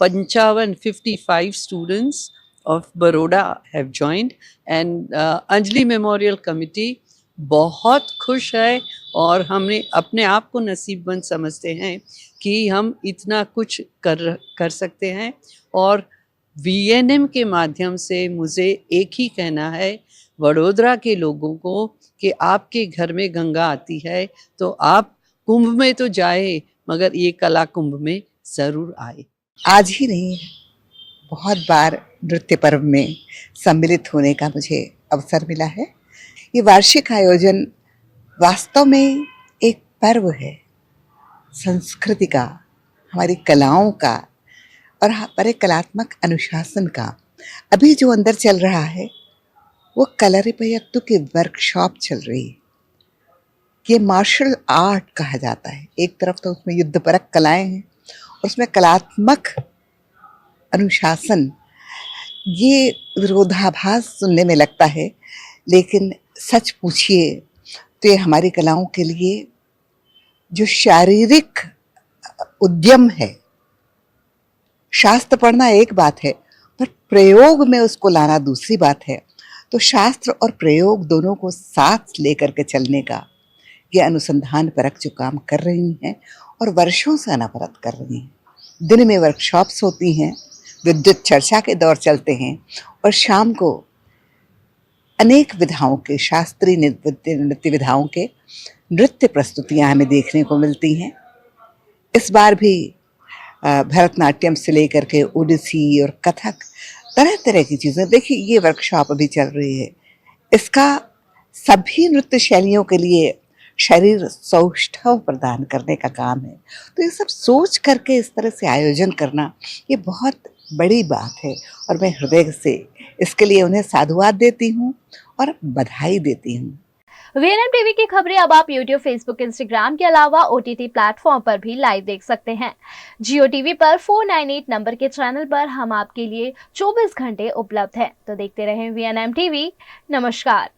55 students of Baroda have joined, and Anjali Memorial Committee बहुत खुश है और हमने अपने आप को नसीबमंद समझते हैं कि हम इतना कुछ कर सकते हैं। और वीएनएम के माध्यम से मुझे एक ही कहना है वडोदरा के लोगों को कि आपके घर में गंगा आती है तो आप कुंभ में तो जाए मगर ये कला कुंभ में ज़रूर आए। आज ही नहीं, बहुत बार नृत्य पर्व में सम्मिलित होने का मुझे अवसर मिला है। ये वार्षिक आयोजन वास्तव में एक पर्व है संस्कृति का, हमारी कलाओं का और हमारे कलात्मक अनुशासन का। अभी जो अंदर चल रहा है वो कलरिपयट्टू की वर्कशॉप चल रही है। ये मार्शल आर्ट कहा जाता है। एक तरफ तो उसमें युद्धपरक कलाएं हैं और उसमें कलात्मक अनुशासन। ये विरोधाभास सुनने में लगता है, लेकिन सच पूछिए तो ये हमारी कलाओं के लिए जो शारीरिक उद्यम है। शास्त्र पढ़ना एक बात है पर प्रयोग में उसको लाना दूसरी बात है। तो शास्त्र और प्रयोग दोनों को साथ लेकर के चलने का ये अनुसंधान परक जो काम कर रही हैं और वर्षों से अनवरत कर रही हैं। दिन में वर्कशॉप्स होती हैं, विद्युत चर्चा के दौर चलते हैं और शाम को अनेक विधाओं के, शास्त्रीय नृत्य विधाओं के नृत्य प्रस्तुतियाँ हमें देखने को मिलती हैं। इस बार भी भरतनाट्यम से लेकर के ओडिसी और कथक, तरह तरह की चीज़ें। देखिए ये वर्कशॉप अभी चल रही है, इसका सभी नृत्य शैलियों के लिए शरीर सौष्ठव प्रदान करने का काम है। तो ये सब सोच करके इस तरह से आयोजन करना ये बहुत बड़ी बात है और मैं हृदय से इसके लिए उन्हें साधुवाद देती हूँ और बधाई देती हूँ। वीएनएम टीवी की खबरें अब आप यूट्यूब, फेसबुक, इंस्टाग्राम के अलावा ओटीटी प्लेटफॉर्म पर भी लाइव देख सकते हैं। जियो टीवी पर 498 नंबर के चैनल पर हम आपके लिए 24 घंटे उपलब्ध हैं। तो देखते रहें वीएनएम टीवी। नमस्कार।